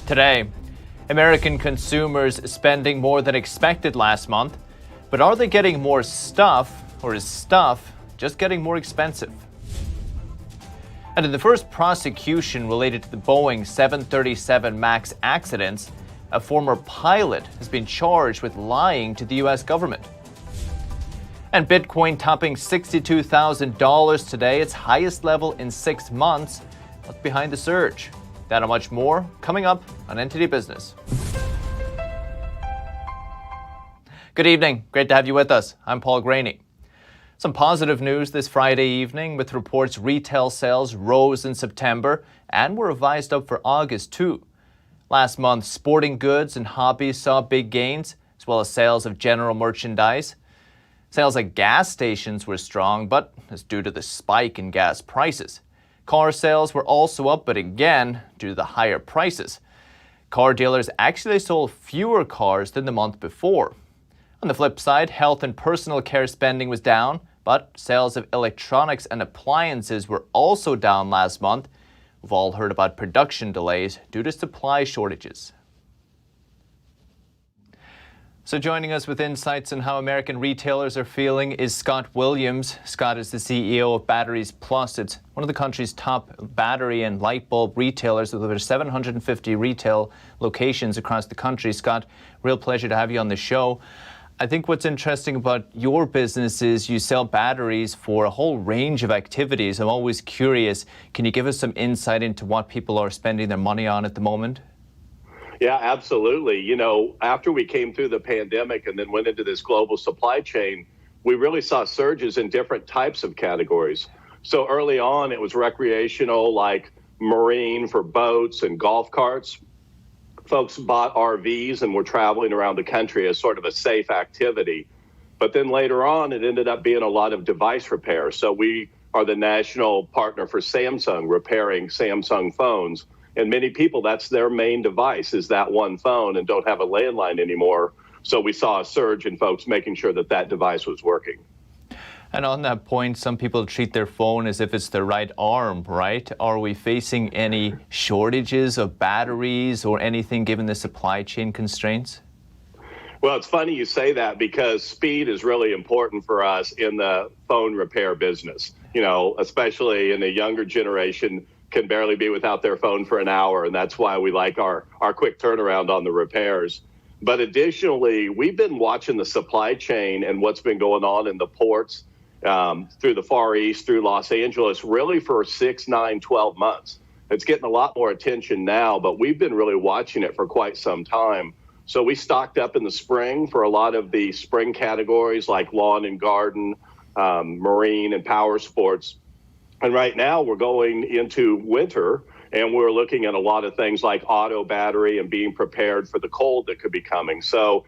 Today, American consumers spending more than expected last month. But are they getting more stuff, or is stuff just getting more expensive? And in the first prosecution related to the Boeing 737 MAX accidents, a former pilot has been charged with lying to the U.S. government. And Bitcoin topping $62,000 today, its highest level in 6 months. What's behind the surge? That and much more coming up on NTD Business. Good evening. Great to have you with us. I'm Paul Graney. Some positive news this Friday evening with reports retail sales rose in September and were revised up for August too. Last month, sporting goods and hobbies saw big gains, as well as sales of general merchandise. Sales at gas stations were strong, but that's due to the spike in gas prices. Car sales were also up, but again, due to the higher prices. Car dealers actually sold fewer cars than the month before. On the flip side, health and personal care spending was down, but sales of electronics and appliances were also down last month. We've all heard about production delays due to supply shortages. So joining us with insights on how American retailers are feeling is Scott Williams. Scott is the CEO of Batteries Plus. It's one of the country's top battery and light bulb retailers with over 750 retail locations across the country. Scott, real pleasure to have you on the show. I think what's interesting about your business is you sell batteries for a whole range of activities. I'm always curious, can you give us some insight into what people are spending their money on at the moment? Yeah, absolutely. You know, after we came through the pandemic and then went into this global supply chain, we really saw surges in different types of categories. So early on, it was recreational, like marine for boats and golf carts. Folks bought RVs and were traveling around the country as sort of a safe activity. But then later on, it ended up being a lot of device repair. So we are the national partner for Samsung, repairing Samsung phones. And many people, that's their main device, is that one phone, and don't have a landline anymore. So we saw a surge in folks making sure that that device was working. And on that point, some people treat their phone as if it's their right arm, right? Are we facing any shortages of batteries or anything given the supply chain constraints? Well, it's funny you say that because speed is really important for us in the phone repair business. You know, especially in the younger generation, can barely be without their phone for an hour, and that's why we like our quick turnaround on the repairs. But additionally, we've been watching the supply chain and what's been going on in the ports through the Far East, through Los Angeles, really for 6, 9, 12 months. It's getting a lot more attention now, but we've been really watching it for quite some time. So we stocked up in the spring for a lot of the spring categories like lawn and garden, marine and power sports. And right now we're going into winter and we're looking at a lot of things like auto battery and being prepared for the cold that could be coming. So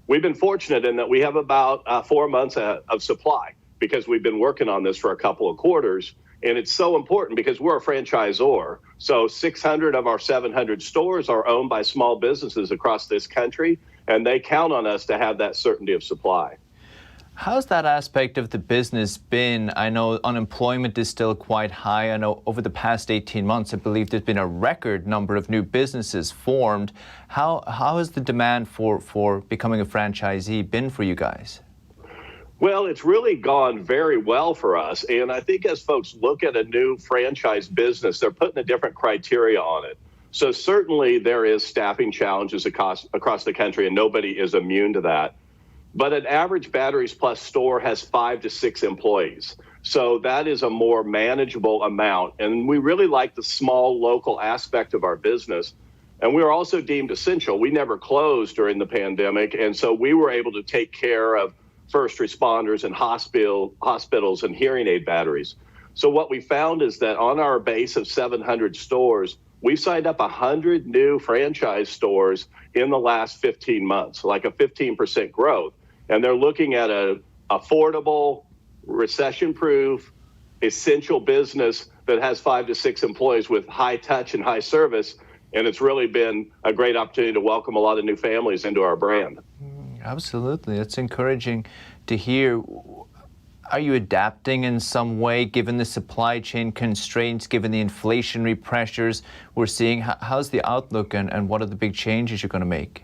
we've been fortunate in that we have about 4 months of supply because we've been working on this for a couple of quarters. And it's so important because we're a franchisor. So 600 of our 700 stores are owned by small businesses across this country, and they count on us to have that certainty of supply. How's that aspect of the business been? I know unemployment is still quite high. I know over the past 18 months, I believe there's been a record number of new businesses formed. How has the demand for becoming a franchisee been for you guys? Well, it's really gone very well for us. And I think as folks look at a new franchise business, they're putting a different criteria on it. So certainly there is staffing challenges across the country, and nobody is immune to that. But an average Batteries Plus store has 5 to 6 employees. So that is a more manageable amount. And we really like the small local aspect of our business. And we were also deemed essential. We never closed during the pandemic. And so we were able to take care of first responders and hospitals and hearing aid batteries. So what we found is that on our base of 700 stores, we've signed up 100 new franchise stores in the last 15 months, like a 15% growth. And they're looking at a affordable, recession-proof, essential business that has 5 to 6 employees with high touch and high service. And it's really been a great opportunity to welcome a lot of new families into our brand. Absolutely. That's encouraging to hear. Are you adapting in some way, given the supply chain constraints, given the inflationary pressures we're seeing? How's the outlook and what are the big changes you're going to make?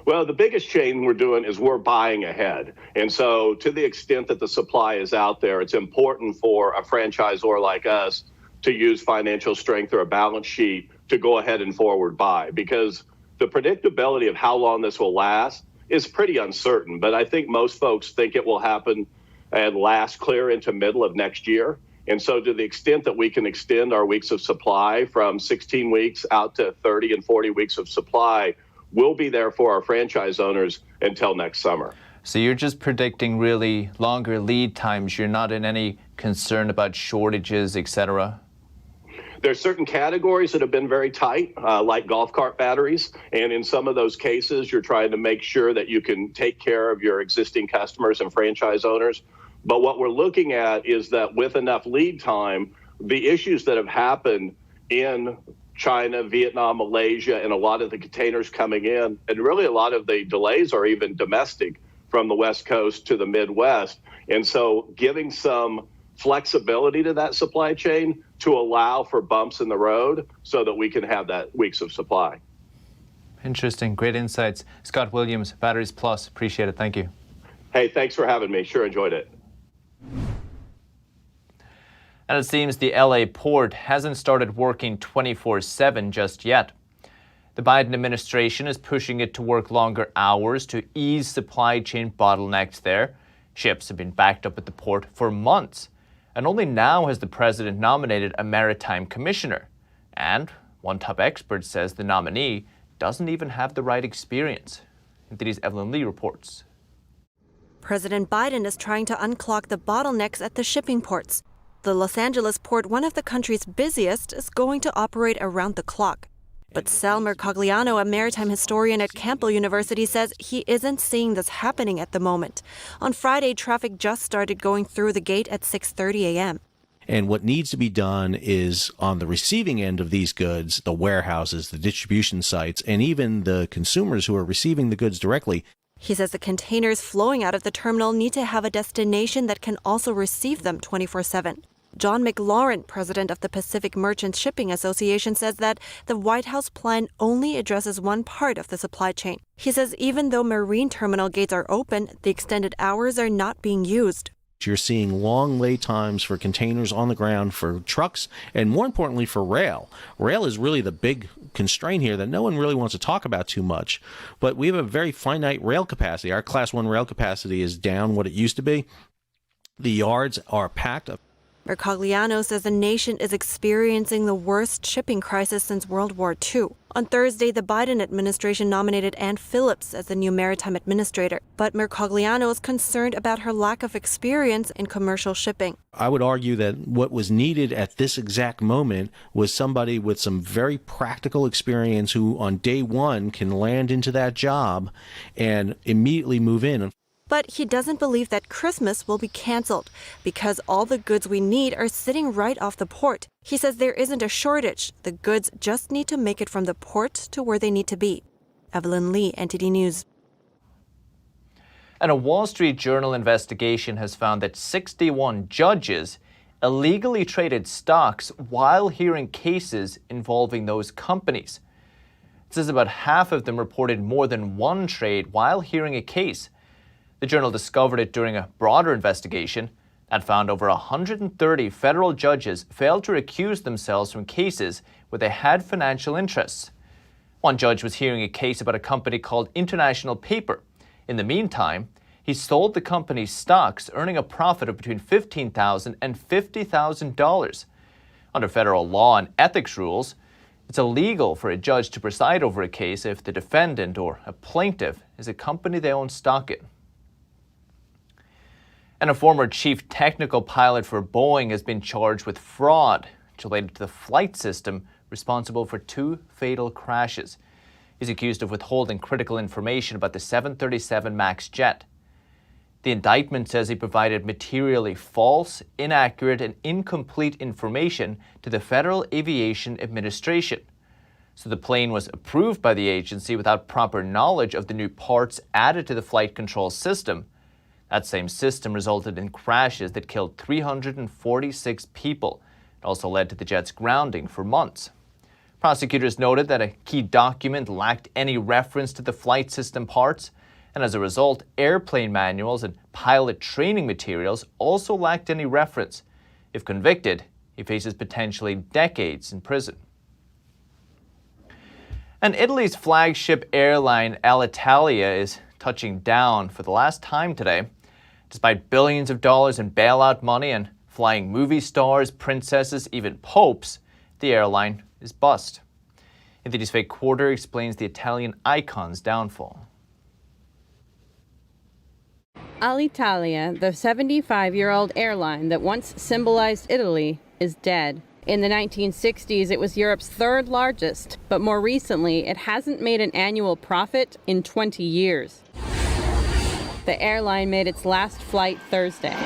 Well, the biggest change we're doing is we're buying ahead. And so to the extent that the supply is out there, it's important for a franchisor like us to use financial strength or a balance sheet to go ahead and forward buy, because the predictability of how long this will last is pretty uncertain. But I think most folks think it will happen and last clear into middle of next year. And so to the extent that we can extend our weeks of supply from 16 weeks out to 30 and 40 weeks of supply, we'll be there for our franchise owners until next summer. So you're just predicting really longer lead times. You're not in any concern about shortages, et cetera? There's certain categories that have been very tight, like golf cart batteries. And in some of those cases, you're trying to make sure that you can take care of your existing customers and franchise owners. But what we're looking at is that with enough lead time, the issues that have happened in China, Vietnam, Malaysia, and a lot of the containers coming in, and really a lot of the delays are even domestic from the West Coast to the Midwest. And so giving some flexibility to that supply chain to allow for bumps in the road so that we can have that weeks of supply. Interesting. Great insights. Scott Williams, Batteries Plus. Appreciate it. Thank you. Hey, thanks for having me. Sure enjoyed it. And it seems the LA port hasn't started working 24/7 just yet. The Biden administration is pushing it to work longer hours to ease supply chain bottlenecks there. Ships have been backed up at the port for months. And only now has the president nominated a maritime commissioner. And one top expert says the nominee doesn't even have the right experience. NTD's Evelyn Lee reports. President Biden is trying to unclog the bottlenecks at the shipping ports. The Los Angeles port, one of the country's busiest, is going to operate around the clock. But Sal Mercogliano, a maritime historian at Campbell University, says he isn't seeing this happening at the moment. On Friday, traffic just started going through the gate at 6:30 a.m. And what needs to be done is on the receiving end of these goods, the warehouses, the distribution sites, and even the consumers who are receiving the goods directly. He says the containers flowing out of the terminal need to have a destination that can also receive them 24/7. John McLaurin, president of the Pacific Merchant Shipping Association, says that the White House plan only addresses one part of the supply chain. He says even though marine terminal gates are open, the extended hours are not being used. You're seeing long lay times for containers on the ground, for trucks, and more importantly for rail. Rail is really the big constraint here that no one really wants to talk about too much. But we have a very finite rail capacity. Our Class 1 rail capacity is down what it used to be. The yards are packed. Mercogliano says the nation is experiencing the worst shipping crisis since World War II. On Thursday, the Biden administration nominated Ann Phillips as the new maritime administrator, but Mercogliano is concerned about her lack of experience in commercial shipping. I would argue that what was needed at this exact moment was somebody with some very practical experience who on day one can land into that job and immediately move in. But he doesn't believe that Christmas will be canceled because all the goods we need are sitting right off the port. He says there isn't a shortage. The goods just need to make it from the port to where they need to be. Evelyn Lee, NTD News. And a Wall Street Journal investigation has found that 61 judges illegally traded stocks while hearing cases involving those companies. It says about half of them reported more than one trade while hearing a case. The Journal discovered it during a broader investigation that found over 130 federal judges failed to recuse themselves from cases where they had financial interests. One judge was hearing a case about a company called International Paper. In the meantime, he sold the company's stocks, earning a profit of between $15,000 and $50,000. Under federal law and ethics rules, it's illegal for a judge to preside over a case if the defendant or a plaintiff is a company they own stock in. And a former chief technical pilot for Boeing has been charged with fraud related to the flight system responsible for 2 fatal crashes. He's accused of withholding critical information about the 737 MAX jet. The indictment says he provided materially false, inaccurate, and incomplete information to the Federal Aviation Administration. So the plane was approved by the agency without proper knowledge of the new parts added to the flight control system. That same system resulted in crashes that killed 346 people. It also led to the jet's grounding for months. Prosecutors noted that a key document lacked any reference to the flight system parts, and as a result, airplane manuals and pilot training materials also lacked any reference. If convicted, he faces potentially decades in prison. And Italy's flagship airline Alitalia is touching down for the last time today. Despite billions of dollars in bailout money and flying movie stars, princesses, even popes, the airline is bust. NTD's Fake Quarter explains the Italian icon's downfall. Alitalia, the 75-year-old airline that once symbolized Italy, is dead. In the 1960s, it was Europe's third largest, but more recently, it hasn't made an annual profit in 20 years. The airline made its last flight Thursday.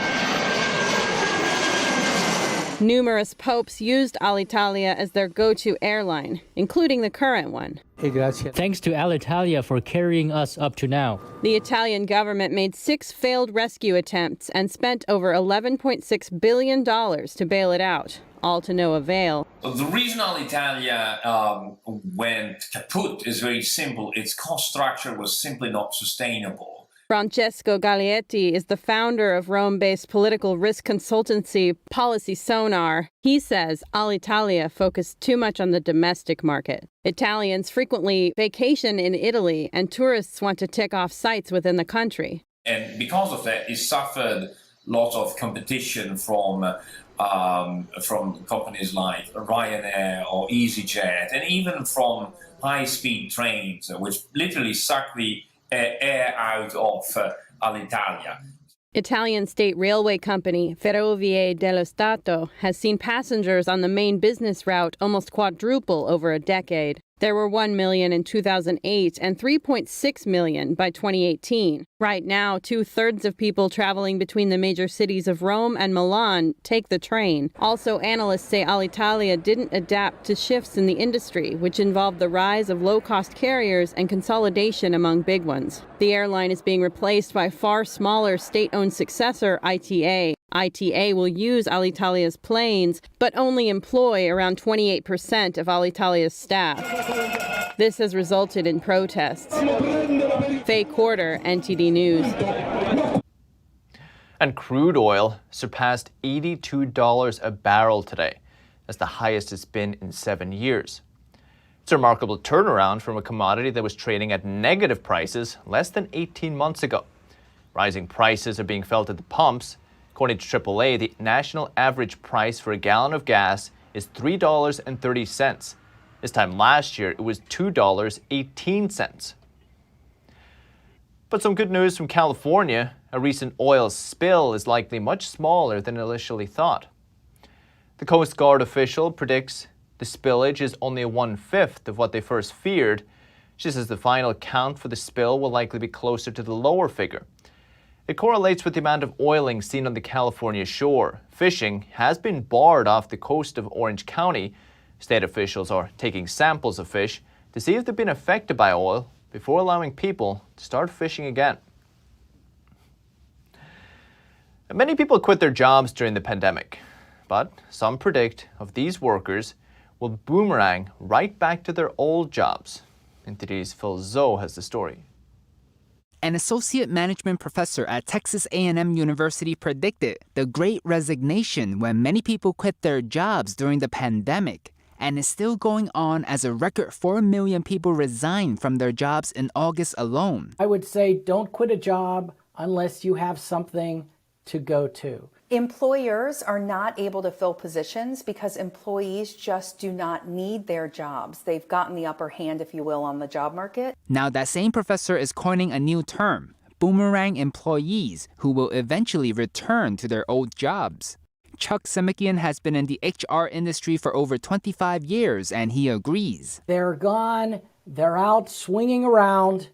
Numerous popes used Alitalia as their go-to airline, including the current one. Thanks to Alitalia for carrying us up to now. The Italian government made 6 failed rescue attempts and spent over $11.6 billion to bail it out, all to no avail. The reason Alitalia went kaput is very simple. Its cost structure was simply not sustainable. Francesco Gaglietti is the founder of Rome-based political risk consultancy Policy Sonar. He says Alitalia focused too much on the domestic market. Italians frequently vacation in Italy, and tourists want to tick off sites within the country. And because of that, it suffered lots of competition from companies like Ryanair or EasyJet, and even from high-speed trains, which literally suck the air out of Alitalia. Italian state railway company Ferrovie dello Stato has seen passengers on the main business route almost quadruple over a decade. There were 1 million in 2008 and 3.6 million by 2018. Right now, 2/3 of people traveling between the major cities of Rome and Milan take the train. Also, analysts say Alitalia didn't adapt to shifts in the industry, which involved the rise of low-cost carriers and consolidation among big ones. The airline is being replaced by far smaller state-owned successor, ITA. ITA will use Alitalia's planes, but only employ around 28% of Alitalia's staff. This has resulted in protests. Fake Quarter, NTD News. And crude oil surpassed $82 a barrel today. That's the highest it's been in 7 years. It's a remarkable turnaround from a commodity that was trading at negative prices less than 18 months ago. Rising prices are being felt at the pumps. According to AAA, the national average price for a gallon of gas is $3.30. This time last year, it was $2.18. But some good news from California. A recent oil spill is likely much smaller than initially thought. The Coast Guard official predicts the spillage is only 1/5 of what they first feared. She says the final count for the spill will likely be closer to the lower figure. It correlates with the amount of oiling seen on the California shore. Fishing has been barred off the coast of Orange County. State officials are taking samples of fish to see if they've been affected by oil before allowing people to start fishing again. Many people quit their jobs during the pandemic, but some predict of these workers will boomerang right back to their old jobs. NTD's Phil Zoe has the story. An associate management professor at Texas A&M University predicted the Great Resignation when many people quit their jobs during the pandemic, and is still going on as a record 4 million people resigned from their jobs in August alone. I would say don't quit a job unless you have something to go to. Employers are not able to fill positions because employees just do not need their jobs. They've gotten the upper hand, if you will, on the job market. Now that same professor is coining a new term, boomerang employees, who will eventually return to their old jobs. Chuck Simikian has been in the HR industry for over 25 years, and he agrees. They're gone, they're out swinging around,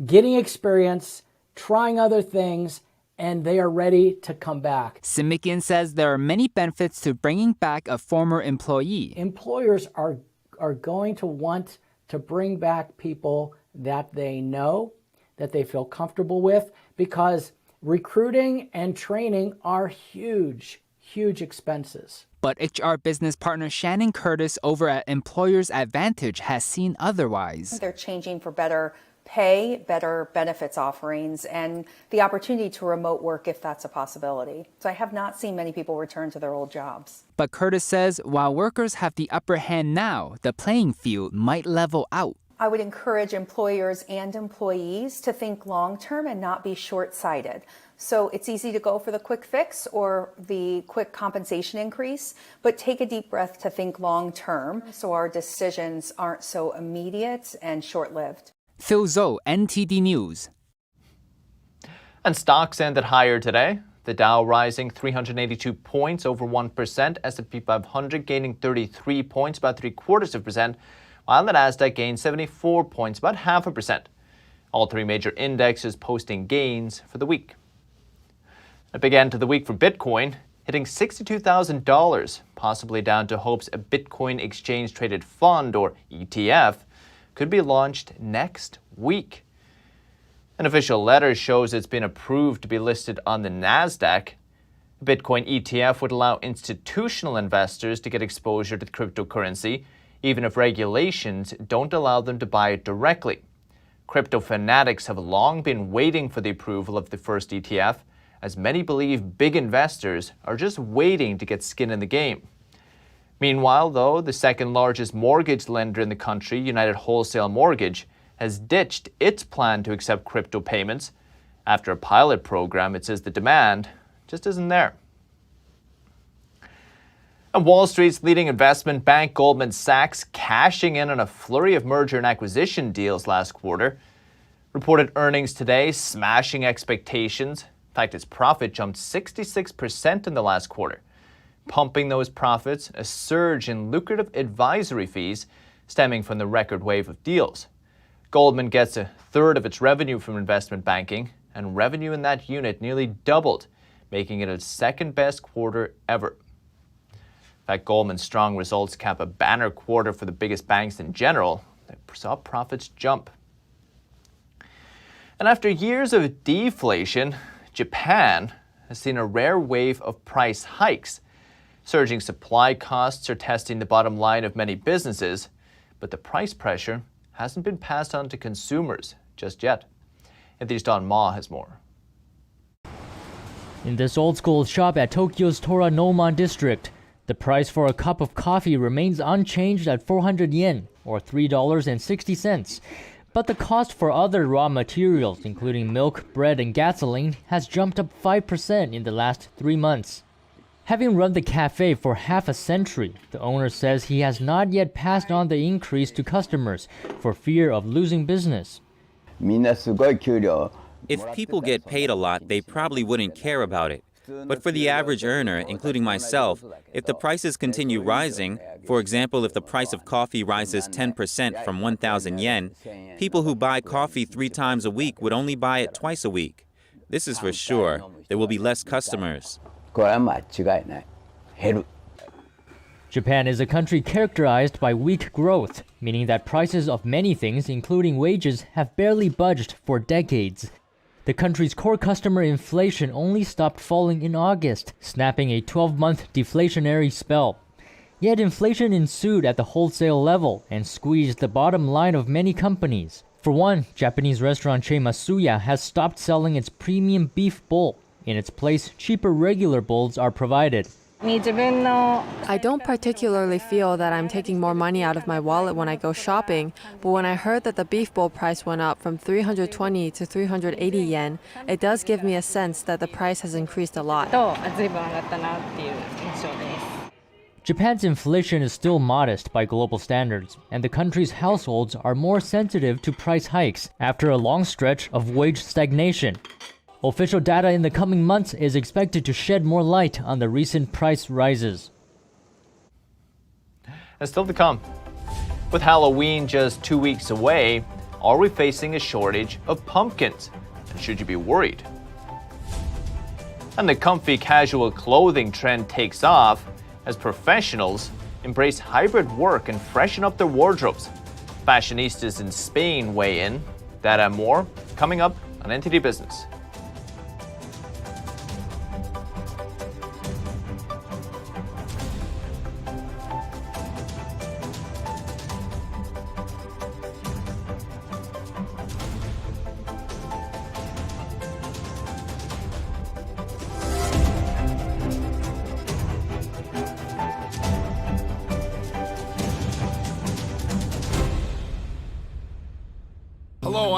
getting experience, trying other things, and they are ready to come back. Simikian says there are many benefits to bringing back a former employee. Employers are going to want to bring back people that they know, that they feel comfortable with, because Recruiting and training are huge expenses. But HR business partner Shannon Curtis over at Employers Advantage has seen otherwise. They're changing for better pay, better benefits offerings, and the opportunity to remote work if that's a possibility. So I have not seen many people return to their old jobs. But Curtis says while workers have the upper hand now, the playing field might level out. I would encourage employers and employees to think long-term and not be short-sighted. So it's easy to go for the quick fix or the quick compensation increase, but take a deep breath to think long-term so our decisions aren't so immediate and short-lived. Phil Zhou, NTD News. And stocks ended higher today. The Dow rising 382 points, over 1%. S&P 500 gaining 33 points, about 0.75%. While the Nasdaq gained 74 points, about 0.5%. All three major indexes posting gains for the week. A big end to the week for Bitcoin, hitting $62,000, possibly down to hopes a Bitcoin exchange-traded fund, or ETF, could be launched next week. An official letter shows it's been approved to be listed on the Nasdaq. A Bitcoin ETF would allow institutional investors to get exposure to the cryptocurrency, even if regulations don't allow them to buy it directly. Crypto fanatics have long been waiting for the approval of the first ETF, as many believe big investors are just waiting to get skin in the game. Meanwhile, though, the second largest mortgage lender in the country, United Wholesale Mortgage, has ditched its plan to accept crypto payments. After a pilot program, it says the demand just isn't there. And Wall Street's leading investment bank, Goldman Sachs, cashing in on a flurry of merger and acquisition deals last quarter. Reported earnings today smashing expectations. In fact, its profit jumped 66% in the last quarter. Pumping those profits, a surge in lucrative advisory fees stemming from the record wave of deals. Goldman gets a third of its revenue from investment banking, and revenue in that unit nearly doubled, making it its second best quarter ever. In fact, Goldman's strong results cap a banner quarter for the biggest banks in general. They saw profits jump. And after years of deflation, Japan has seen a rare wave of price hikes. Surging supply costs are testing the bottom line of many businesses, but the price pressure hasn't been passed on to consumers just yet. NTD's Don Ma has more. In this old-school shop at Tokyo's Toranomon district, the price for a cup of coffee remains unchanged at 400 yen, or $3.60. But the cost for other raw materials, including milk, bread, and gasoline, has jumped up 5% in the last 3 months. Having run the cafe for half a century, the owner says he has not yet passed on the increase to customers for fear of losing business. If people get paid a lot, they probably wouldn't care about it. But for the average earner, including myself, if the prices continue rising, for example, if the price of coffee rises 10% from 1,000 yen, people who buy coffee 3 times a week would only buy it twice a week. This is for sure. There will be less customers. Japan is a country characterized by weak growth, meaning that prices of many things, including wages, have barely budged for decades. The country's core customer inflation only stopped falling in August, snapping a 12-month deflationary spell. Yet inflation ensued at the wholesale level and squeezed the bottom line of many companies. For one, Japanese restaurant chain Masuya has stopped selling its premium beef bowl. In its place, cheaper regular bowls are provided. I don't particularly feel that I'm taking more money out of my wallet when I go shopping, but when I heard that the beef bowl price went up from 320 to 380 yen, it does give me a sense that the price has increased a lot. Japan's inflation is still modest by global standards, and the country's households are more sensitive to price hikes after a long stretch of wage stagnation. Official data in the coming months is expected to shed more light on the recent price rises. And still to come. With Halloween just 2 weeks away, are we facing a shortage of pumpkins? And should you be worried? And the comfy casual clothing trend takes off as professionals embrace hybrid work and freshen up their wardrobes. Fashionistas in Spain weigh in. That and more coming up on NTD Business.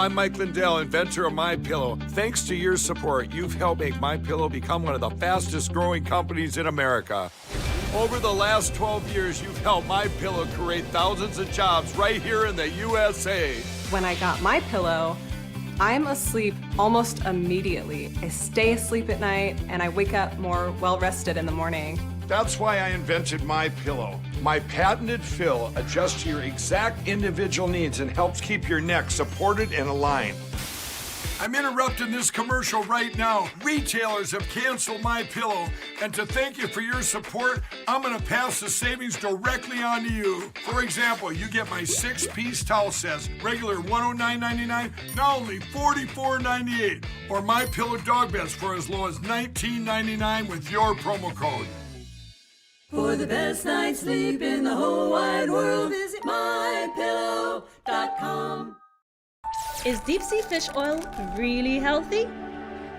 I'm Mike Lindell, inventor of MyPillow. Thanks to your support, you've helped make MyPillow become one of the fastest growing companies in America. Over the last 12 years, you've helped MyPillow create thousands of jobs right here in the USA. When I got MyPillow, I'm asleep almost immediately. I stay asleep at night and I wake up more well-rested in the morning. That's why I invented MyPillow. My patented fill adjusts to your exact individual needs and helps keep your neck supported and aligned. I'm interrupting this commercial right now. Retailers have canceled MyPillow, and to thank you for your support, I'm gonna pass the savings directly on to you. For example, you get my 6-piece towel sets, regular $109.99, now only $44.98, or MyPillow dog beds for as low as $19.99 with your promo code. For the best night's sleep in the whole wide world, visit mypillow.com. Is deep sea fish oil really healthy?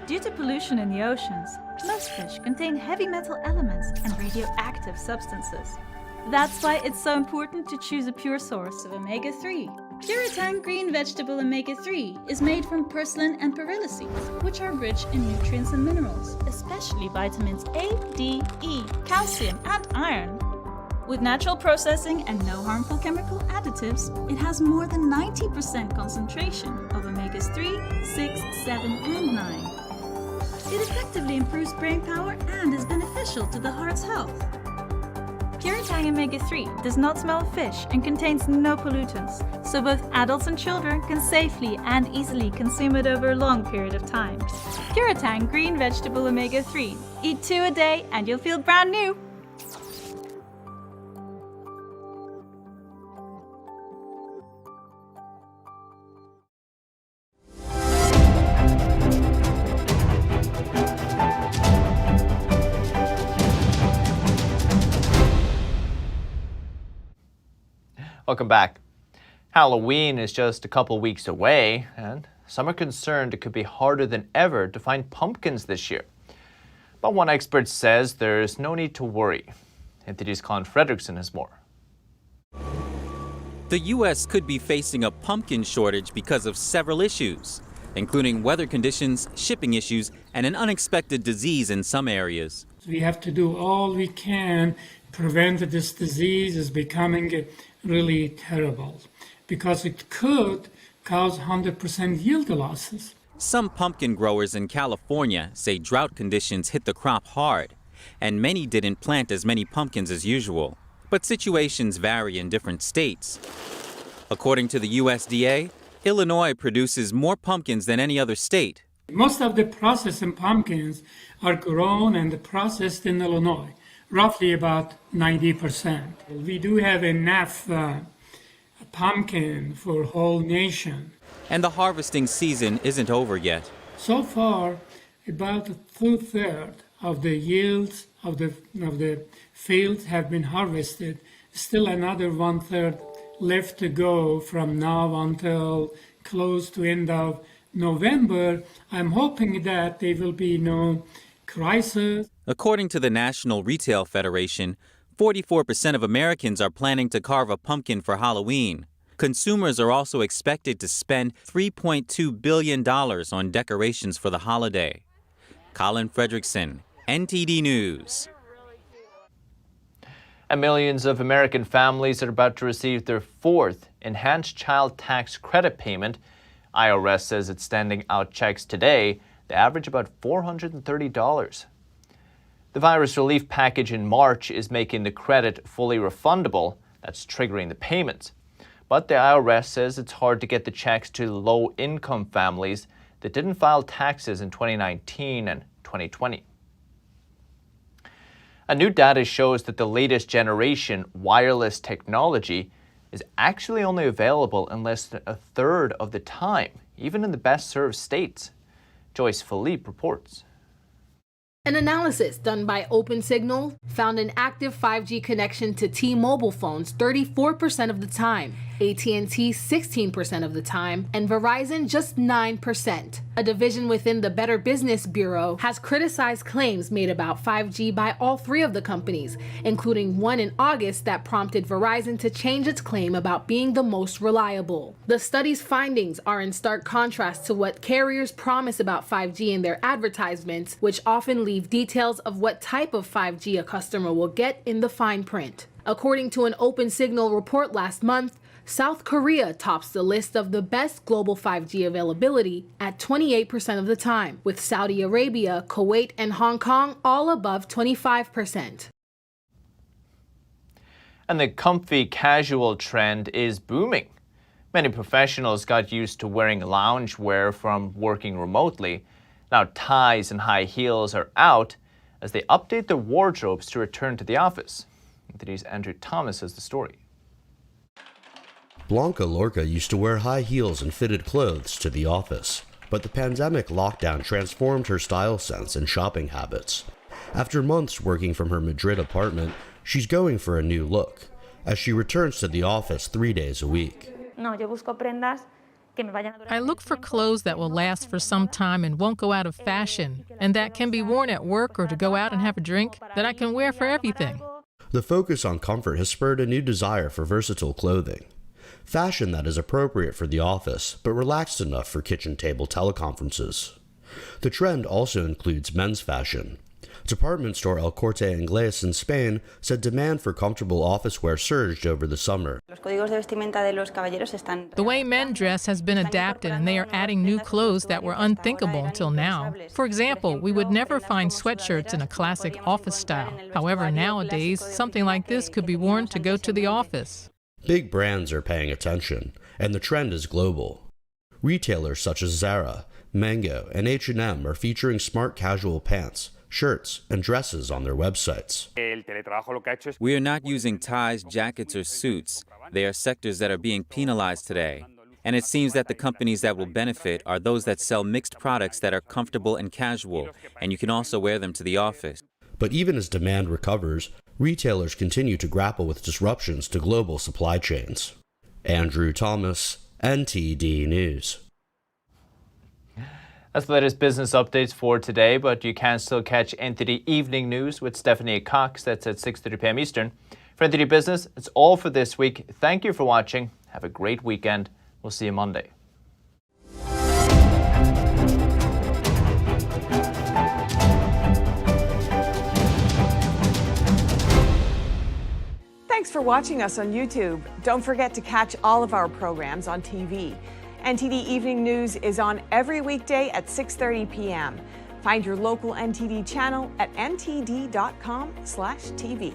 Due to pollution in the oceans, most fish contain heavy metal elements and radioactive substances. That's why it's so important to choose a pure source of omega-3. Puritan Green Vegetable Omega-3 is made from purslane and perilla seeds, which are rich in nutrients and minerals, especially vitamins A, D, E, calcium, and iron. With natural processing and no harmful chemical additives, it has more than 90% concentration of omegas 3, 6, 7, and 9. It effectively improves brain power and is beneficial to the heart's health. Puritan Omega-3 does not smell of fish and contains no pollutants, so both adults and children can safely and easily consume it over a long period of time. Puritan Green Vegetable Omega-3. Eat 2 a day and you'll feel brand new! Welcome back. Halloween is just a couple weeks away, and some are concerned it could be harder than ever to find pumpkins this year. But one expert says there's no need to worry. NTD's Colin Fredrickson has more. The U.S. could be facing a pumpkin shortage because of several issues, including weather conditions, shipping issues, and an unexpected disease in some areas. We have to do all we can to prevent that this disease is becoming really terrible, because it could cause 100% yield losses. Some pumpkin growers in California say drought conditions hit the crop hard, and many didn't plant as many pumpkins as usual. But situations vary in different states. According to the USDA, Illinois produces more pumpkins than any other state. Most of the processed pumpkins are grown and processed in Illinois, roughly about 90%. We do have enough pumpkin for whole nation. And the harvesting season isn't over yet. So far, about 2/3 of the yields of the fields have been harvested. Still another 1/3 left to go from now until close to end of November. I'm hoping that there will be no crisis. According to the National Retail Federation, 44% of Americans are planning to carve a pumpkin for Halloween. Consumers are also expected to spend $3.2 billion on decorations for the holiday. Colin Fredrickson, NTD News. And millions of American families are about to receive their 4th enhanced child tax credit payment. IRS says it's sending out checks today. They average about $430. The virus relief package in March is making the credit fully refundable. That's triggering the payments. But the IRS says it's hard to get the checks to low-income families that didn't file taxes in 2019 and 2020. A new data shows that the latest generation wireless technology is actually only available in less than a third of the time, even in the best-served states. Joyce Philippe reports. An analysis done by OpenSignal found an active 5G connection to T-Mobile phones 34% of the time AT&T 16% of the time, and Verizon just 9%. A division within the Better Business Bureau has criticized claims made about 5G by all three of the companies, including one in August that prompted Verizon to change its claim about being the most reliable. The study's findings are in stark contrast to what carriers promise about 5G in their advertisements, which often leave details of what type of 5G a customer will get in the fine print. According to an Open Signal report last month, South Korea tops the list of the best global 5G availability at 28% of the time, with Saudi Arabia, Kuwait, and Hong Kong all above 25%. And the comfy casual trend is booming. Many professionals got used to wearing loungewear from working remotely. Now ties and high heels are out as they update their wardrobes to return to the office. NTD's Andrew Thomas has the story. Blanca Lorca used to wear high heels and fitted clothes to the office, but the pandemic lockdown transformed her style sense and shopping habits. After months working from her Madrid apartment, she's going for a new look, as she returns to the office 3 days a week. I look for clothes that will last for some time and won't go out of fashion, and that can be worn at work or to go out and have a drink, that I can wear for everything. The focus on comfort has spurred a new desire for versatile clothing. Fashion that is appropriate for the office, but relaxed enough for kitchen table teleconferences. The trend also includes men's fashion. Department store El Corte Inglés in Spain said demand for comfortable office wear surged over the summer. The way men dress has been adapted, and they are adding new clothes that were unthinkable until now. For example, we would never find sweatshirts in a classic office style. However, nowadays, something like this could be worn to go to the office. Big brands are paying attention, and the trend is global. Retailers such as Zara, Mango, and H&M are featuring smart casual pants, shirts, and dresses on their websites. We are not using ties, jackets, or suits. They are sectors that are being penalized today. And it seems that the companies that will benefit are those that sell mixed products that are comfortable and casual, and you can also wear them to the office. But even as demand recovers, retailers continue to grapple with disruptions to global supply chains. Andrew Thomas, NTD News. That's the latest business updates for today, but you can still catch NTD Evening News with Stephanie Cox. That's at 6:30 p.m. Eastern. For NTD Business, it's all for this week. Thank you for watching. Have a great weekend. We'll see you Monday. Thanks for watching us on YouTube. Don't forget to catch all of our programs on TV. NTD Evening News is on every weekday at 6:30 p.m. Find your local NTD channel at ntd.com/TV.